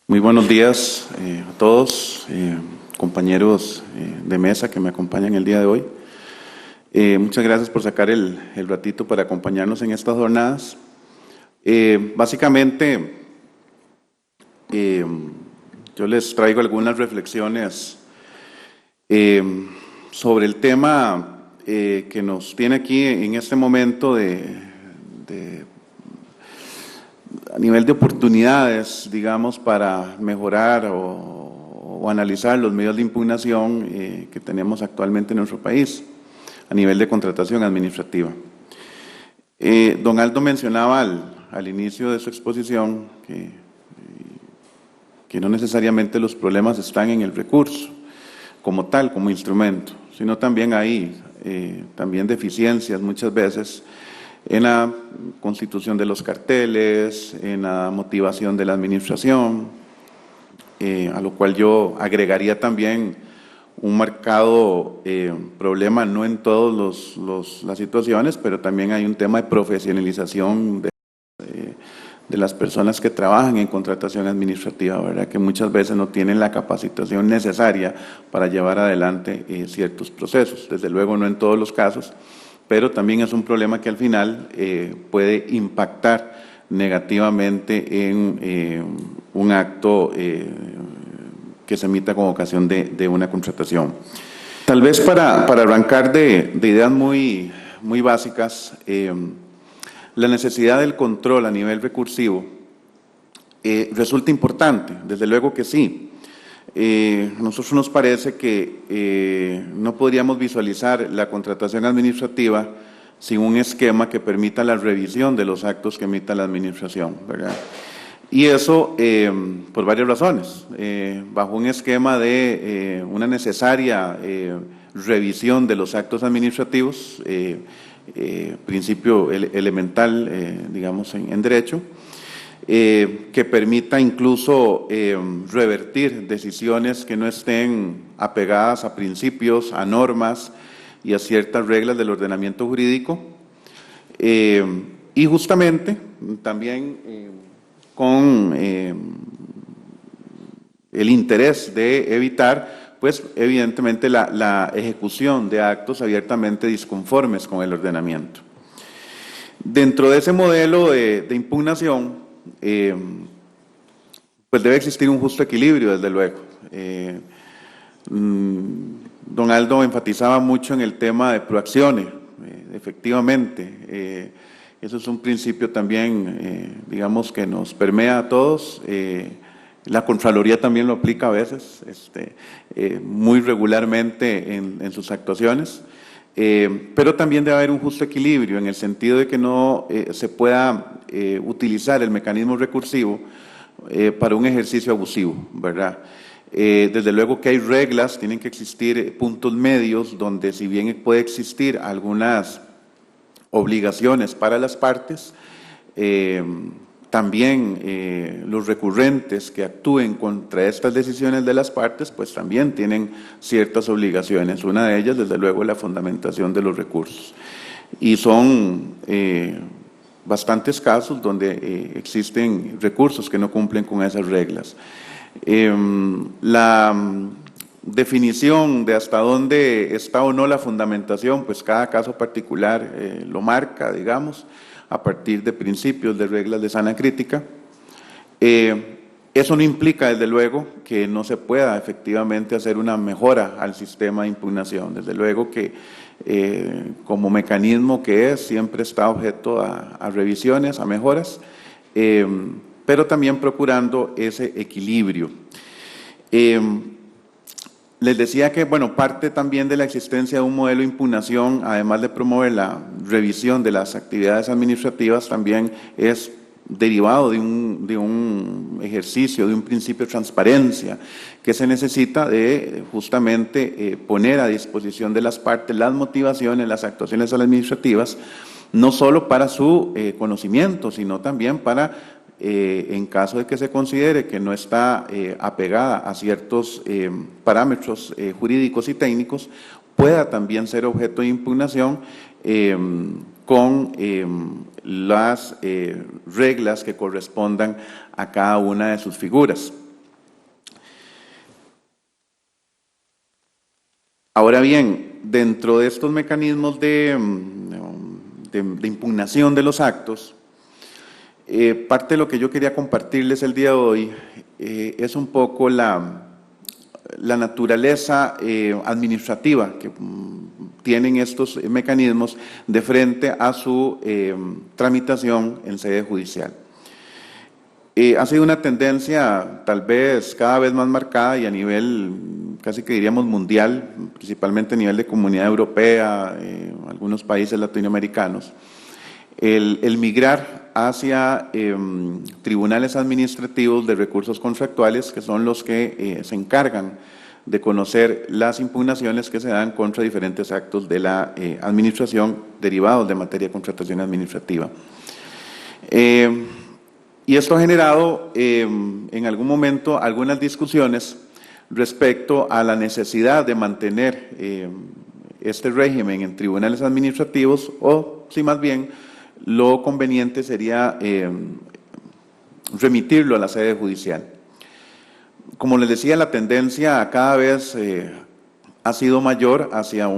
Muy buenos días a todos, compañeros de mesa que me acompañan el día de hoy. Muchas gracias por sacar el ratito para acompañarnos en estas jornadas. Básicamente, yo les traigo algunas reflexiones sobre el tema que nos tiene aquí en este momento a nivel de oportunidades, digamos, para mejorar o analizar los medios de impugnación que tenemos actualmente en nuestro país a nivel de contratación administrativa. Don Aldo mencionaba al inicio de su exposición que no necesariamente los problemas están en el recurso como tal, como instrumento, sino también hay también deficiencias muchas veces en la constitución de los carteles, en la motivación de la administración, a lo cual yo agregaría también un marcado problema, no en todas las situaciones, pero también hay un tema de profesionalización de las personas que trabajan en contratación administrativa, ¿verdad? Que muchas veces no tienen la capacitación necesaria para llevar adelante ciertos procesos. Desde luego no en todos los casos, pero también es un problema que al final puede impactar negativamente en un acto que se emita con ocasión de una contratación. Tal vez para arrancar de ideas muy básicas, la necesidad del control a nivel recursivo resulta importante, desde luego que sí. A nosotros nos parece que no podríamos visualizar la contratación administrativa sin un esquema que permita la revisión de los actos que emita la administración, ¿verdad? Y eso por varias razones. Bajo un esquema de una necesaria revisión de los actos administrativos, principio elemental, digamos, en derecho, que permita incluso revertir decisiones que no estén apegadas a principios, a normas y a ciertas reglas del ordenamiento jurídico, y justamente también con el interés de evitar, pues evidentemente la ejecución de actos abiertamente disconformes con el ordenamiento. Dentro de ese modelo de impugnación, pues debe existir un justo equilibrio, desde luego. Don Aldo enfatizaba mucho en el tema de proacciones, efectivamente. Eso es un principio también, digamos, que nos permea a todos. La Contraloría también lo aplica a veces, muy regularmente en sus actuaciones. Pero también debe haber un justo equilibrio en el sentido de que no se pueda utilizar el mecanismo recursivo para un ejercicio abusivo, ¿verdad? Desde luego que hay reglas, tienen que existir puntos medios donde, si bien puede existir algunas obligaciones para las partes, también los recurrentes que actúen contra estas decisiones de las partes, pues también tienen ciertas obligaciones. Una de ellas, desde luego, es la fundamentación de los recursos. Y son bastantes casos donde existen recursos que no cumplen con esas reglas. La definición de hasta dónde está o no la fundamentación, pues cada caso particular lo marca, digamos, a partir de principios, de reglas de sana crítica. Eso no implica, desde luego, que no se pueda efectivamente hacer una mejora al sistema de impugnación. Desde luego que como mecanismo que es, siempre está objeto a revisiones, a mejoras, pero también procurando ese equilibrio. Les decía que, bueno, parte también de la existencia de un modelo de impugnación, además de promover la revisión de las actividades administrativas, también es derivado de un ejercicio, de un principio de transparencia que se necesita de justamente poner a disposición de las partes las motivaciones, las actuaciones administrativas, no solo para su conocimiento, sino también para en caso de que se considere que no está apegada a ciertos parámetros jurídicos y técnicos, pueda también ser objeto de impugnación con las reglas que correspondan a cada una de sus figuras. Ahora bien, dentro de estos mecanismos de impugnación de los actos, parte de lo que yo quería compartirles el día de hoy es un poco la naturaleza administrativa que tienen estos mecanismos de frente a su tramitación en sede judicial. Ha sido una tendencia tal vez cada vez más marcada y a nivel casi que diríamos mundial, principalmente a nivel de Comunidad Europea, algunos países latinoamericanos, el migrar hacia tribunales administrativos de recursos contractuales, que son los que se encargan de conocer las impugnaciones que se dan contra diferentes actos de la administración derivados de materia de contratación administrativa. Y esto ha generado en algún momento algunas discusiones respecto a la necesidad de mantener este régimen en tribunales administrativos o, si más bien, lo conveniente sería remitirlo a la sede judicial. Como les decía, la tendencia cada vez ha sido mayor hacia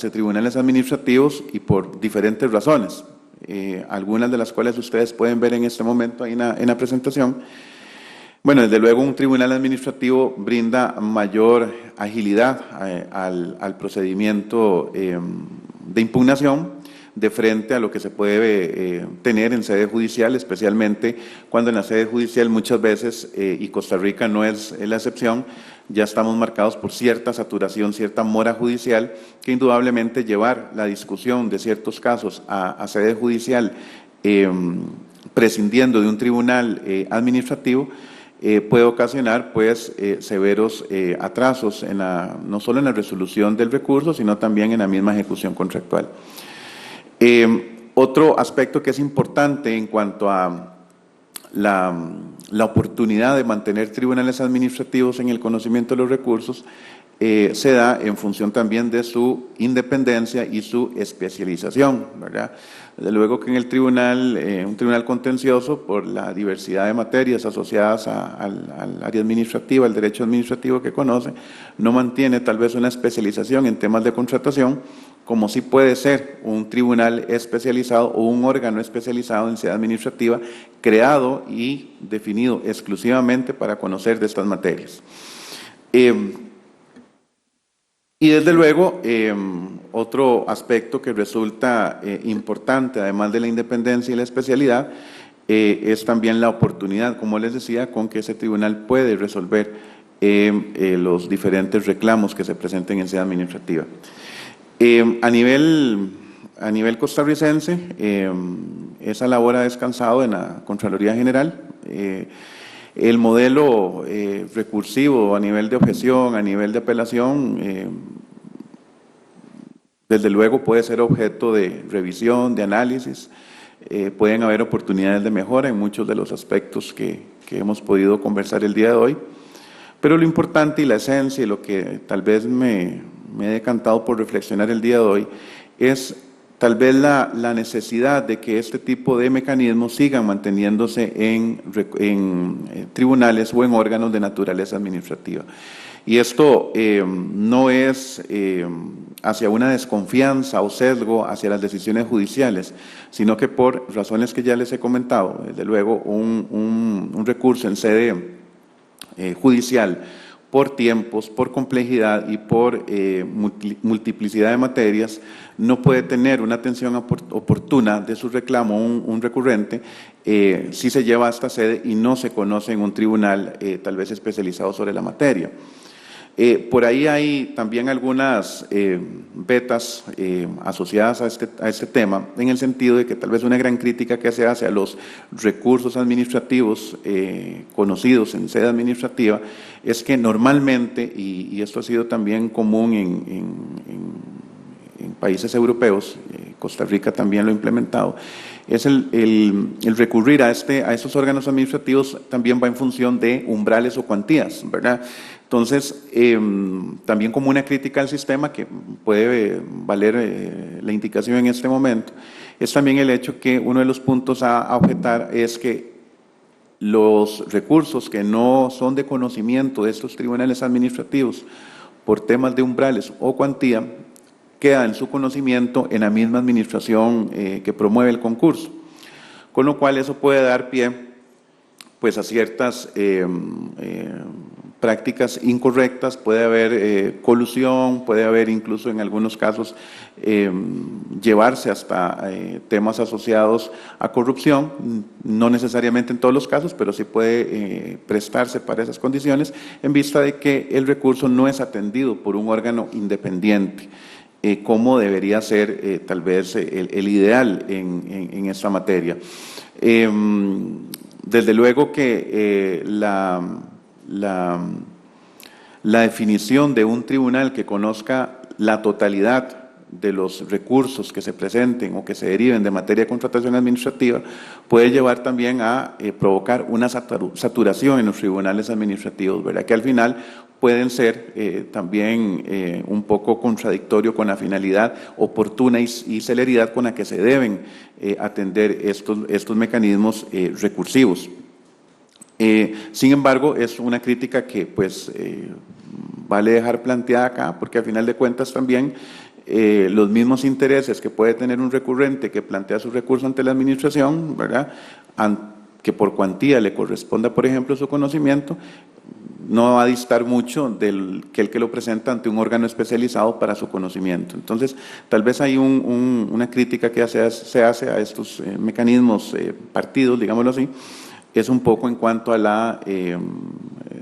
tribunales administrativos y por diferentes razones, algunas de las cuales ustedes pueden ver en este momento ahí en la presentación. Bueno, desde luego un tribunal administrativo brinda mayor agilidad al procedimiento de impugnación de frente a lo que se puede tener en sede judicial, especialmente cuando en la sede judicial muchas veces, y Costa Rica no es la excepción, ya estamos marcados por cierta saturación, cierta mora judicial, que indudablemente llevar la discusión de ciertos casos a sede judicial prescindiendo de un tribunal administrativo, puede ocasionar pues severos atrasos no solo en la resolución del recurso, sino también en la misma ejecución contractual. Otro aspecto que es importante en cuanto a la oportunidad de mantener tribunales administrativos en el conocimiento de los recursos se da en función también de su independencia y su especialización, ¿verdad? Desde luego que en el tribunal, un tribunal contencioso, por la diversidad de materias asociadas al área administrativa, al derecho administrativo que conoce, no mantiene tal vez una especialización en temas de contratación, como sí puede ser un tribunal especializado o un órgano especializado en sede administrativa, creado y definido exclusivamente para conocer de estas materias. Y desde luego, otro aspecto que resulta importante, además de la independencia y la especialidad, es también la oportunidad, como les decía, con que ese tribunal puede resolver los diferentes reclamos que se presenten en sede administrativa. A nivel costarricense, esa labor ha descansado en la Contraloría General. El modelo recursivo a nivel de objeción, a nivel de apelación, desde luego puede ser objeto de revisión, de análisis. Pueden haber oportunidades de mejora en muchos de los aspectos que hemos podido conversar el día de hoy. Pero lo importante y la esencia y lo que tal vez me he decantado por reflexionar el día de hoy es tal vez la necesidad de que este tipo de mecanismos sigan manteniéndose en tribunales o en órganos de naturaleza administrativa. Y esto no es hacia una desconfianza o sesgo hacia las decisiones judiciales, sino que por razones que ya les he comentado, desde luego un recurso en sede judicial, por tiempos, por complejidad y por multiplicidad de materias, no puede tener una atención oportuna de su reclamo un recurrente si se lleva a esta sede y no se conoce en un tribunal tal vez especializado sobre la materia. Por ahí hay también algunas vetas asociadas a este tema, en el sentido de que tal vez una gran crítica que se hace a los recursos administrativos conocidos en sede administrativa es que normalmente, y esto ha sido también común en países europeos, Costa Rica también lo ha implementado, es el recurrir a estos órganos administrativos también va en función de umbrales o cuantías, ¿verdad? Entonces, también como una crítica al sistema que puede valer la indicación en este momento, es también el hecho que uno de los puntos a objetar es que los recursos que no son de conocimiento de estos tribunales administrativos por temas de umbrales o cuantía, queda en su conocimiento en la misma administración que promueve el concurso. Con lo cual eso puede dar pie pues, a ciertas prácticas incorrectas, puede haber colusión, puede haber incluso en algunos casos llevarse hasta temas asociados a corrupción, no necesariamente en todos los casos, pero sí puede prestarse para esas condiciones en vista de que el recurso no es atendido por un órgano independiente, como debería ser tal vez el ideal en esta materia. Desde luego que la definición de un tribunal que conozca la totalidad de los recursos que se presenten o que se deriven de materia de contratación administrativa puede llevar también a provocar una saturación en los tribunales administrativos, ¿verdad? Que al final pueden ser también un poco contradictorio con la finalidad oportuna y celeridad con la que se deben atender estos mecanismos recursivos. Sin embargo, es una crítica que pues vale dejar planteada acá, porque al final de cuentas también los mismos intereses que puede tener un recurrente que plantea su recurso ante la administración, ¿verdad?, que por cuantía le corresponda, por ejemplo, su conocimiento, no va a distar mucho del que el que lo presenta ante un órgano especializado para su conocimiento. Entonces, tal vez hay una crítica que se hace a estos mecanismos partidos, digámoslo así, es un poco en cuanto a la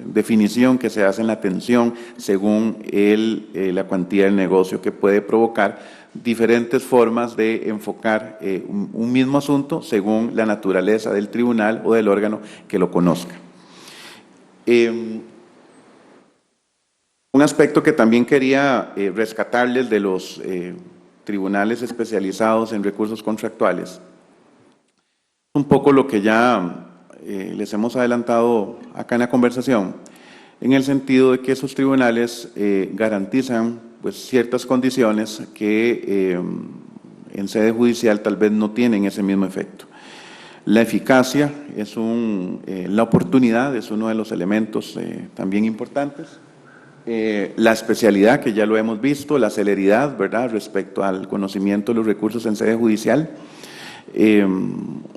definición que se hace en la atención según la cuantía del negocio, que puede provocar diferentes formas de enfocar un mismo asunto según la naturaleza del tribunal o del órgano que lo conozca. Un aspecto que también quería rescatarles de los tribunales especializados en recursos contractuales, un poco lo que ya les hemos adelantado acá en la conversación, en el sentido de que esos tribunales garantizan pues, ciertas condiciones que en sede judicial tal vez no tienen ese mismo efecto. La eficacia es la oportunidad es uno de los elementos también importantes. La especialidad, que ya lo hemos visto, la celeridad, ¿verdad?, respecto al conocimiento de los recursos en sede judicial.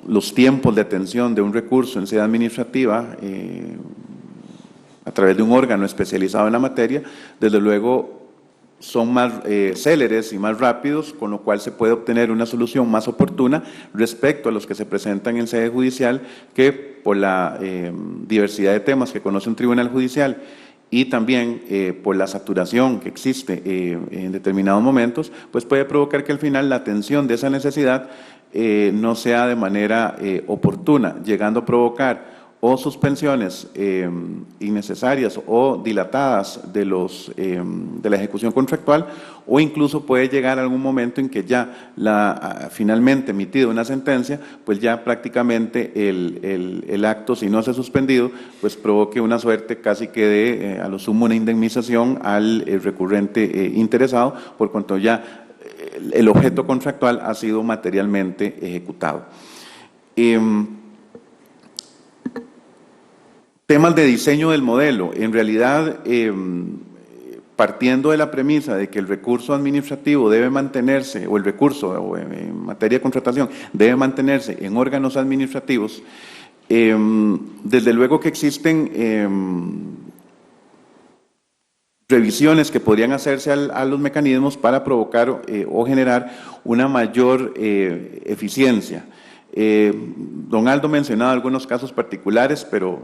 Los tiempos de atención de un recurso en sede administrativa a través de un órgano especializado en la materia, desde luego son más céleres y más rápidos, con lo cual se puede obtener una solución más oportuna respecto a los que se presentan en sede judicial, que por la diversidad de temas que conoce un tribunal judicial y también por la saturación que existe en determinados momentos, pues puede provocar que al final la atención de esa necesidad no sea de manera oportuna, llegando a provocar o suspensiones innecesarias o dilatadas de la ejecución contractual, o incluso puede llegar a algún momento en que ya finalmente emitida una sentencia, pues ya prácticamente el acto, si no se ha suspendido, pues provoque una suerte casi que de a lo sumo una indemnización al recurrente interesado, por cuanto ya el objeto contractual ha sido materialmente ejecutado. Temas de diseño del modelo. En realidad, partiendo de la premisa de que el recurso administrativo debe mantenerse, o el recurso en materia de contratación debe mantenerse en órganos administrativos, desde luego que existen revisiones que podrían hacerse a los mecanismos para provocar o generar una mayor eficiencia. Don Aldo mencionaba algunos casos particulares, pero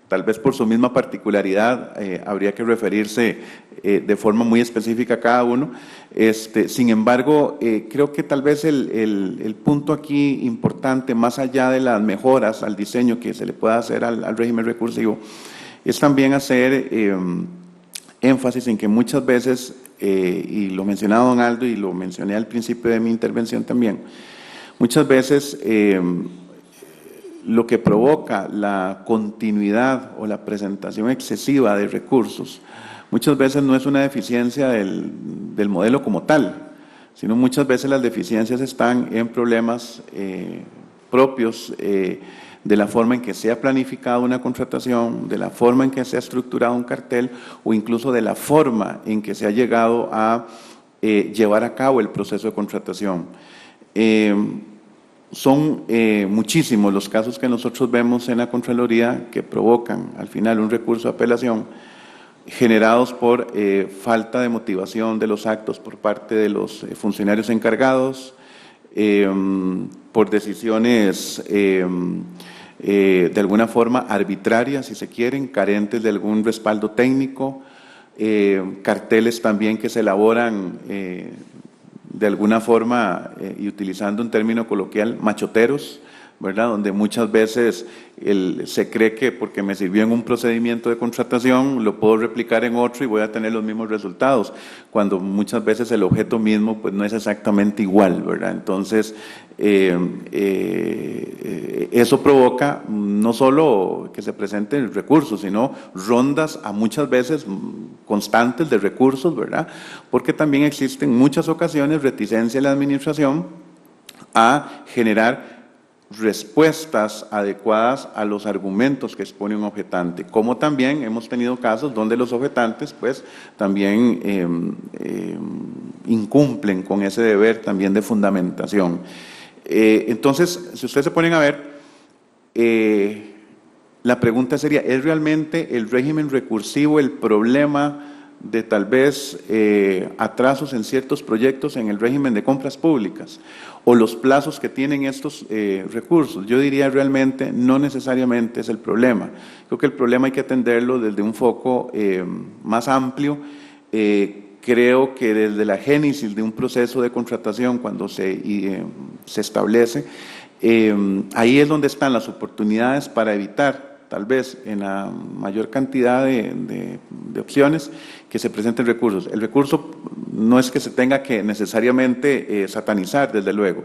tal vez por su misma particularidad habría que referirse de forma muy específica a cada uno. Sin embargo, creo que tal vez el punto aquí importante, más allá de las mejoras al diseño que se le pueda hacer al régimen recursivo, es también hacer énfasis en que muchas veces, y lo mencionaba don Aldo y lo mencioné al principio de mi intervención también, muchas veces lo que provoca la continuidad o la presentación excesiva de recursos, muchas veces no es una deficiencia del modelo como tal, sino muchas veces las deficiencias están en problemas propios de la forma en que se ha planificado una contratación, de la forma en que se ha estructurado un cartel o incluso de la forma en que se ha llegado a llevar a cabo el proceso de contratación. Son muchísimos los casos que nosotros vemos en la Contraloría que provocan al final un recurso de apelación generados por falta de motivación de los actos por parte de los funcionarios encargados, por decisiones de alguna forma arbitrarias, si se quieren, carentes de algún respaldo técnico, carteles también que se elaboran de alguna forma, y utilizando un término coloquial, machoteros, ¿verdad? Donde muchas veces se cree que porque me sirvió en un procedimiento de contratación lo puedo replicar en otro y voy a tener los mismos resultados, cuando muchas veces el objeto mismo pues no es exactamente igual, ¿verdad? Entonces, eso provoca no solo que se presenten recursos, sino rondas a muchas veces constantes de recursos, ¿verdad? Porque también existen muchas ocasiones reticencia de la administración a generar respuestas adecuadas a los argumentos que expone un objetante, como también hemos tenido casos donde los objetantes pues también incumplen con ese deber también de fundamentación. Entonces, si ustedes se ponen a ver, la pregunta sería, ¿es realmente el régimen recursivo el problema de tal vez atrasos en ciertos proyectos en el régimen de compras públicas o los plazos que tienen estos recursos? Yo diría realmente no necesariamente es el problema. Creo que el problema hay que atenderlo desde un foco más amplio. Creo que desde la génesis de un proceso de contratación, cuando se establece, ahí es donde están las oportunidades para evitar, tal vez en la mayor cantidad de opciones, que se presenten recursos. El recurso no es que se tenga que necesariamente satanizar, desde luego.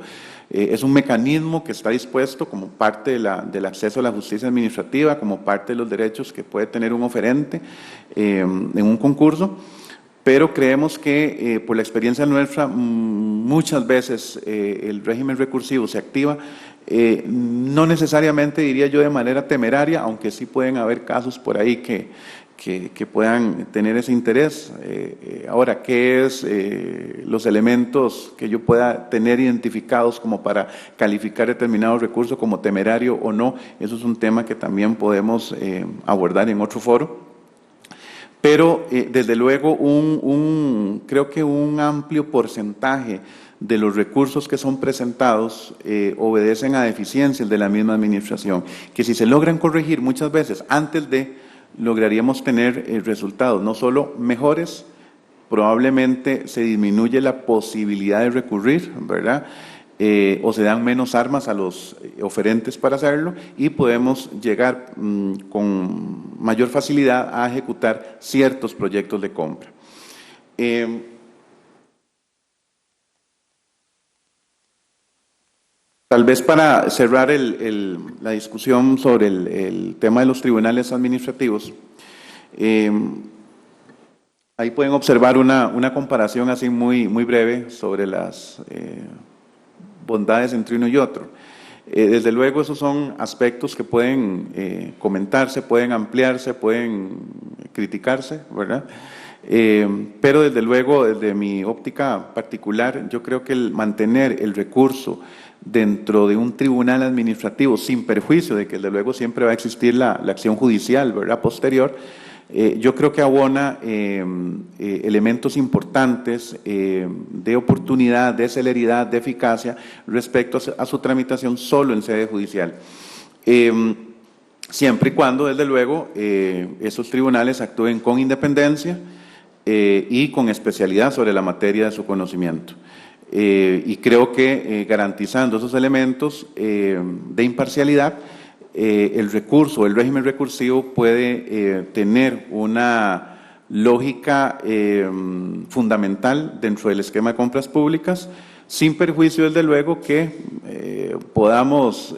Es un mecanismo que está dispuesto como parte del acceso a la justicia administrativa, como parte de los derechos que puede tener un oferente en un concurso, pero creemos que por la experiencia nuestra muchas veces el régimen recursivo se activa no necesariamente, diría yo, de manera temeraria, aunque sí pueden haber casos por ahí que puedan tener ese interés. Ahora, ¿qué es los elementos que yo pueda tener identificados como para calificar determinado recurso como temerario o no? Eso es un tema que también podemos abordar en otro foro. Pero, desde luego, creo que un amplio porcentaje de los recursos que son presentados obedecen a deficiencias de la misma administración, que si se logran corregir muchas veces antes lograríamos tener resultados no solo mejores, probablemente se disminuye la posibilidad de recurrir, ¿verdad? O se dan menos armas a los oferentes para hacerlo y podemos llegar con mayor facilidad a ejecutar ciertos proyectos de compra. Tal vez para cerrar la discusión sobre el tema de los tribunales administrativos, ahí pueden observar una comparación así muy breve sobre las bondades entre uno y otro. Desde luego esos son aspectos que pueden comentarse, pueden ampliarse, pueden criticarse, ¿verdad? Pero desde luego, desde mi óptica particular, yo creo que el mantener el recurso dentro de un tribunal administrativo, sin perjuicio de que desde luego siempre va a existir la acción judicial, ¿verdad?, posterior, yo creo que abona elementos importantes de oportunidad, de celeridad, de eficacia respecto a su tramitación solo en sede judicial. Siempre y cuando, desde luego, esos tribunales actúen con independencia y con especialidad sobre la materia de su conocimiento. Y creo que garantizando esos elementos de imparcialidad, el recurso, el régimen recursivo puede tener una lógica fundamental dentro del esquema de compras públicas, sin perjuicio, desde luego, que podamos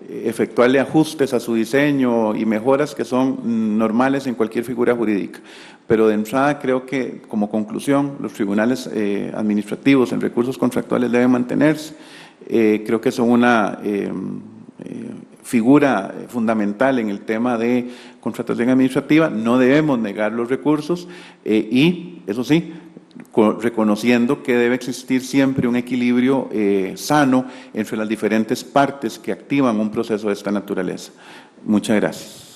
efectuarle ajustes a su diseño y mejoras que son normales en cualquier figura jurídica. Pero de entrada creo que, como conclusión, los tribunales administrativos en recursos contractuales deben mantenerse. Creo que son una figura fundamental en el tema de contratación administrativa, no debemos negar los recursos y, eso sí, reconociendo que debe existir siempre un equilibrio sano entre las diferentes partes que activan un proceso de esta naturaleza. Muchas gracias.